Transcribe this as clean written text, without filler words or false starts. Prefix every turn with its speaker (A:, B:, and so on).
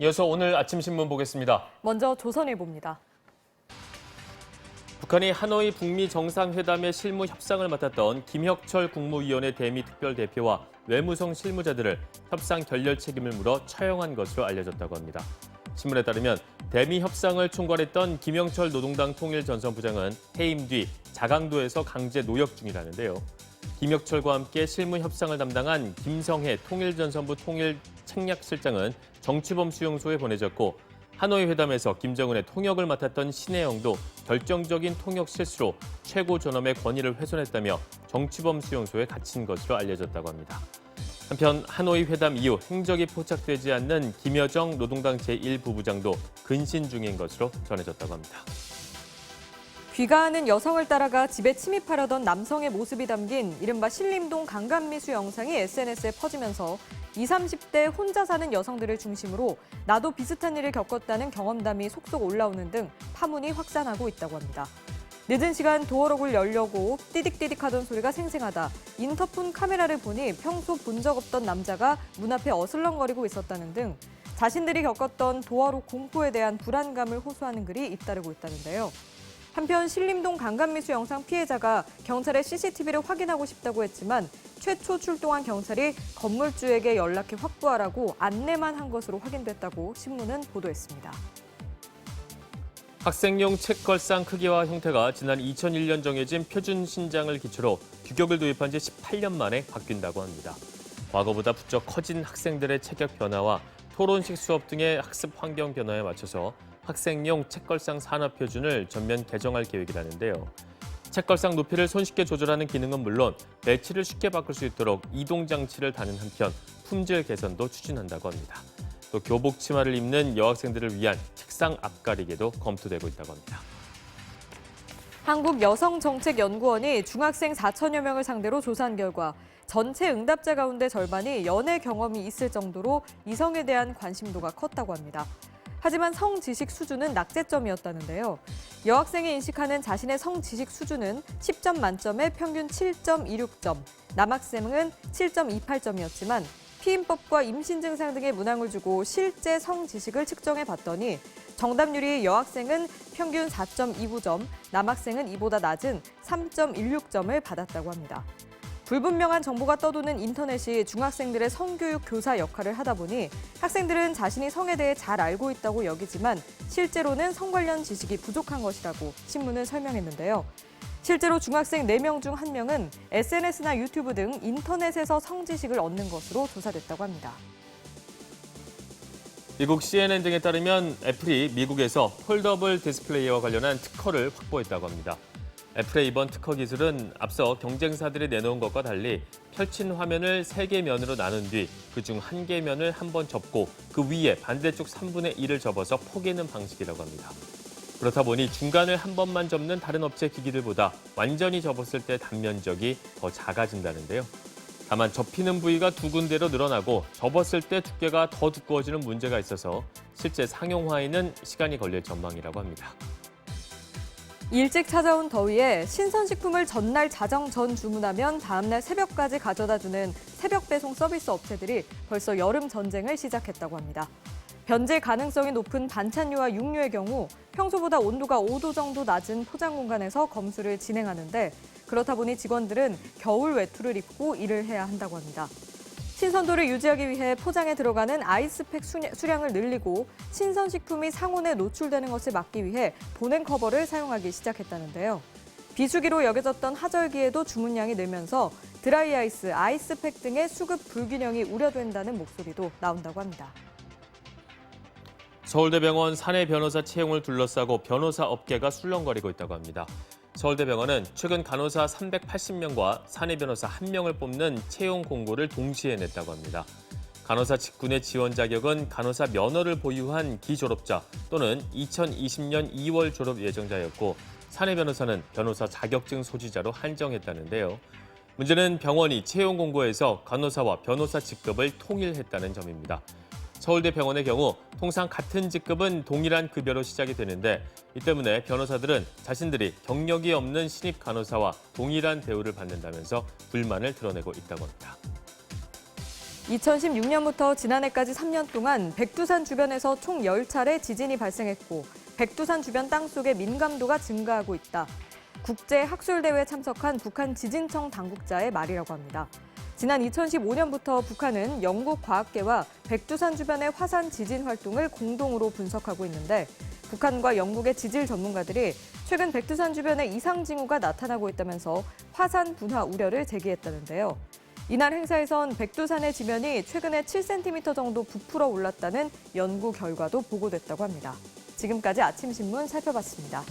A: 이어서 오늘 아침 신문 보겠습니다.
B: 먼저 조선일보입니다.
A: 북한이 하노이 북미 정상회담의 실무 협상을 맡았던 김혁철 국무위원회 대미 특별대표와 외무성 실무자들을 협상 결렬 책임을 물어 처형한 것으로 알려졌다고 합니다. 신문에 따르면 대미 협상을 총괄했던 김영철 노동당 통일전선부장은 해임 뒤 자강도에서 강제 노역 중이라는데요. 김혁철과 함께 실무 협상을 담당한 김성해 통일전선부 통일책략실장은 정치범 수용소에 보내졌고 하노이 회담에서 김정은의 통역을 맡았던 신혜영도 결정적인 통역 실수로 최고 존엄의 권위를 훼손했다며 정치범 수용소에 갇힌 것으로 알려졌다고 합니다. 한편 하노이 회담 이후 행적이 포착되지 않는 김여정 노동당 제1부부장도 근신 중인 것으로 전해졌다고 합니다.
B: 귀가하는 여성을 따라가 집에 침입하려던 남성의 모습이 담긴 이른바 신림동 강간미수 영상이 SNS에 퍼지면서 20, 30대 혼자 사는 여성들을 중심으로 나도 비슷한 일을 겪었다는 경험담이 속속 올라오는 등 파문이 확산하고 있다고 합니다. 늦은 시간 도어록을 열려고 띠딕띠딕하던 소리가 생생하다. 인터폰 카메라를 보니 평소 본 적 없던 남자가 문 앞에 어슬렁거리고 있었다는 등 자신들이 겪었던 도어록 공포에 대한 불안감을 호소하는 글이 잇따르고 있다는데요. 한편 신림동 강간미수 영상 피해자가 경찰의 CCTV를 확인하고 싶다고 했지만 최초 출동한 경찰이 건물주에게 연락해 확보하라고 안내만 한 것으로 확인됐다고 신문은 보도했습니다.
A: 학생용 책걸상 크기와 형태가 지난 2001년 정해진 표준 신장을 기초로 규격을 도입한 지 18년 만에 바뀐다고 합니다. 과거보다 부쩍 커진 학생들의 체격 변화와 토론식 수업 등의 학습 환경 변화에 맞춰서 학생용 책걸상 산업 표준을 전면 개정할 계획이라는데요. 책걸상 높이를 손쉽게 조절하는 기능은 물론 배치를 쉽게 바꿀 수 있도록 이동 장치를 다는 한편 품질 개선도 추진한다고 합니다. 또 교복 치마를 입는 여학생들을 위한 책상 앞가리개도 검토되고 있다고 합니다.
B: 한국여성정책연구원이 중학생 4천여 명을 상대로 조사한 결과 전체 응답자 가운데 절반이 연애 경험이 있을 정도로 이성에 대한 관심도가 컸다고 합니다. 하지만 성지식 수준은 낙제점이었다는데요. 여학생이 인식하는 자신의 성지식 수준은 10점 만점에 평균 7.26점, 남학생은 7.28점이었지만 피임법과 임신 증상 등의 문항을 주고 실제 성지식을 측정해 봤더니 정답률이 여학생은 평균 4.29점, 남학생은 이보다 낮은 3.16점을 받았다고 합니다. 불분명한 정보가 떠도는 인터넷이 중학생들의 성교육 교사 역할을 하다 보니 학생들은 자신이 성에 대해 잘 알고 있다고 여기지만 실제로는 성 관련 지식이 부족한 것이라고 신문은 설명했는데요. 실제로 중학생 4명 중 1명은 SNS나 유튜브 등 인터넷에서 성 지식을 얻는 것으로 조사됐다고 합니다.
A: 미국 CNN 등에 따르면 애플이 미국에서 폴더블 디스플레이와 관련한 특허를 확보했다고 합니다. 애플의 이번 특허 기술은 앞서 경쟁사들이 내놓은 것과 달리 펼친 화면을 3개 면으로 나눈 뒤 그중 1개 면을 한 번 접고 그 위에 반대쪽 3분의 1을 접어서 포개는 방식이라고 합니다. 그렇다 보니 중간을 한 번만 접는 다른 업체 기기들보다 완전히 접었을 때 단면적이 더 작아진다는데요. 다만 접히는 부위가 2군데로 늘어나고 접었을 때 두께가 더 두꺼워지는 문제가 있어서 실제 상용화에는 시간이 걸릴 전망이라고 합니다.
B: 일찍 찾아온 더위에 신선식품을 전날 자정 전 주문하면 다음날 새벽까지 가져다주는 새벽 배송 서비스 업체들이 벌써 여름 전쟁을 시작했다고 합니다. 변질 가능성이 높은 반찬류와 육류의 경우 평소보다 온도가 5도 정도 낮은 포장 공간에서 검수를 진행하는데 그렇다 보니 직원들은 겨울 외투를 입고 일을 해야 한다고 합니다. 신선도를 유지하기 위해 포장에 들어가는 아이스팩 수량을 늘리고 신선식품이 상온에 노출되는 것을 막기 위해 보냉 커버를 사용하기 시작했다는데요. 비수기로 여겨졌던 하절기에도 주문량이 늘면서 드라이 아이스, 아이스팩 등의 수급 불균형이 우려된다는 목소리도 나온다고 합니다.
A: 서울대병원 사내 변호사 채용을 둘러싸고 변호사 업계가 술렁거리고 있다고 합니다. 서울대병원은 최근 간호사 380명과 사내 변호사 1명을 뽑는 채용 공고를 동시에 냈다고 합니다. 간호사 직군의 지원 자격은 간호사 면허를 보유한 기졸업자 또는 2020년 2월 졸업 예정자였고 사내 변호사는 변호사 자격증 소지자로 한정했다는데요. 문제는 병원이 채용 공고에서 간호사와 변호사 직급을 통일했다는 점입니다. 서울대병원의 경우 통상 같은 직급은 동일한 급여로 시작이 되는데 이 때문에 변호사들은 자신들이 경력이 없는 신입 간호사와 동일한 대우를 받는다면서 불만을 드러내고 있다고 합니다.
B: 2016년부터 지난해까지 3년 동안 백두산 주변에서 총 10차례 지진이 발생했고 백두산 주변 땅속의 민감도가 증가하고 있다. 국제학술대회에 참석한 북한 지진청 당국자의 말이라고 합니다. 지난 2015년부터 북한은 영국 과학계와 백두산 주변의 화산 지진 활동을 공동으로 분석하고 있는데 북한과 영국의 지질 전문가들이 최근 백두산 주변에 이상 징후가 나타나고 있다면서 화산 분화 우려를 제기했다는데요. 이날 행사에선 백두산의 지면이 최근에 7cm 정도 부풀어 올랐다는 연구 결과도 보고됐다고 합니다. 지금까지 아침신문 살펴봤습니다.